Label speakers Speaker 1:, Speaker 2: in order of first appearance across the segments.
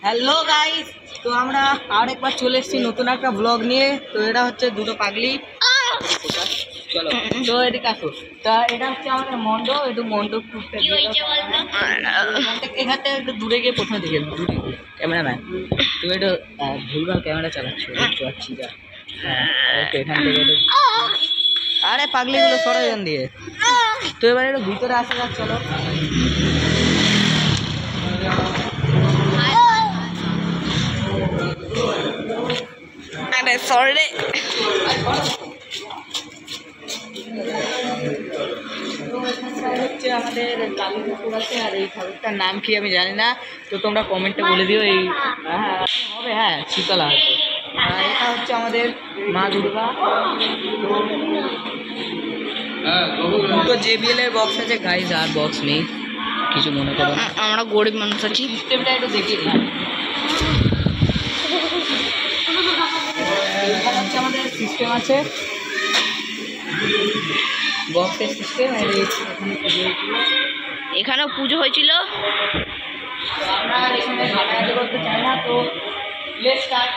Speaker 1: Hello guys, তো আমরা আরেকবার চলে এসেছি নতুন একটা ব্লগ নিয়ে। তো এটা হচ্ছে দুটো পাগলি। চলো তো এদিকে আসো। তা এটা হচ্ছে আমাদের মণ্ডপ, একটু মণ্ডপ টুকটা এখান থেকে একটু দূরে গিয়ে প্রথমে দেখে দূরে ক্যামেরাম্যান তুমি একটু ভুলভাল ক্যামেরা চালাচ্ছো, দেখতে পাচ্ছি যা। হ্যাঁ এখান থেকে আরে পাগলিগুলো সরে যান দিয়ে। তো এবার একটু ভিতরে আসা যাক, চলো।
Speaker 2: আরে সরি
Speaker 1: হচ্ছে আমাদের কালী ঠাকুর আছে, আর এই ঠাকুরটার নাম কি আমি জানি না, তো তোমরা কমেন্টে বলে দিও। এই হবে, হ্যাঁ শীতলা হয়তো। এটা হচ্ছে আমাদের মা দুর্গা। তো JBL এর বক্স আছে গাইজ, আর বক্স নেই, কিছু মনে করো না,
Speaker 2: আমরা গরিব মানুষ আছি।
Speaker 1: সিস্টেমটা একটু দেখিয়ে দিলাম। এখানে হচ্ছে আমাদের সিস্টেম আছে, বক্সের সিস্টেম।
Speaker 2: এখানেও পুজো হয়েছিল।
Speaker 1: আমরা এখানে হাঁটাহাঁটি করতে চাই না, তো লেটস স্টার্ট।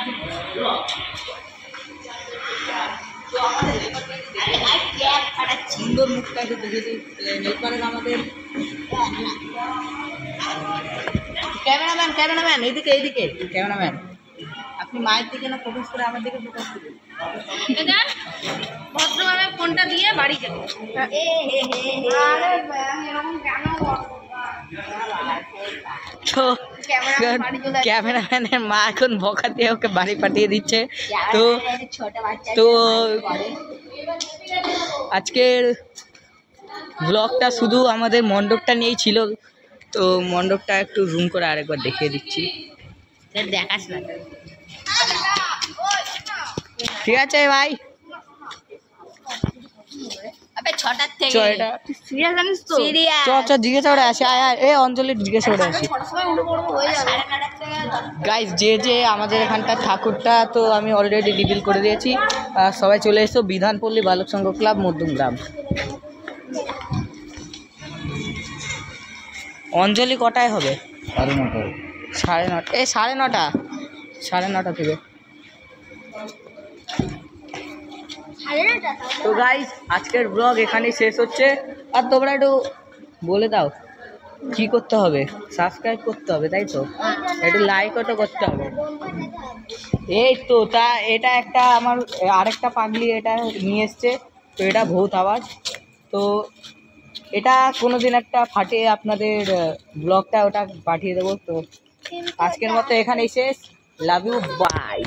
Speaker 1: সুন্দর মুখটা একটু দেখে দিই। এরপরে আমাদের ক্যামেরাম্যান এইদিকে ক্যামেরাম্যান, আপনি মায়ের দিকে না ফোকাস করে আমার দিকে ফোকাস করুন।
Speaker 2: ভদ্রভাবে ফোনটা দিয়ে বাড়ি যাবো।
Speaker 1: তো ক্যামেরাম্যানের মা এখন বকা দিয়ে ওকে বাড়ি পাঠিয়ে দিচ্ছে। তো তো আজকের ব্লগটা শুধু আমাদের মণ্ডপটা নিয়েই ছিল। তো মণ্ডপটা একটু জুম করে আরেকবার দেখিয়ে দিচ্ছি,
Speaker 2: দেখাস না।
Speaker 1: ঠিক আছে ভাই।
Speaker 2: ছটার থেকে
Speaker 1: চ এটা
Speaker 2: সিরিয়াস জানিস তো?
Speaker 1: চ জিজ্ঞাসা করে আসি, আয় এ অঞ্জলির জিজ্ঞাসা করে আসি। গাইজ যে আমাদের এখানটা ঠাকুরটা তো আমি অলরেডি রিভিল করে দিয়েছি। সবাই চলে এসো বিধানপল্লী বালক সংঘ ক্লাব মধ্যমগ্রাম। অঞ্জলি কটায় হবে? 9:30। 9:30 এই 9:30 9:30 থেকে। তো গাইজ আজকের ব্লগ এখানেই শেষ হচ্ছে। আর তোমরা একটু বলে দাও কি করতে হবে? সাবস্ক্রাইব করতে হবে, তাই তো? একটু লাইকও তো করতে হবে। এই তো তা এটা একটা আমার আরেকটা পাগলি এটা নিয়ে এসছে, তো এটা ভূত আওয়াজ। তো এটা কোনো দিন একটা ফাটিয়ে আপনাদের ব্লগটা ওটা পাঠিয়ে দেবো। তো আজকের মতো এখানেই শেষ। Love you, by.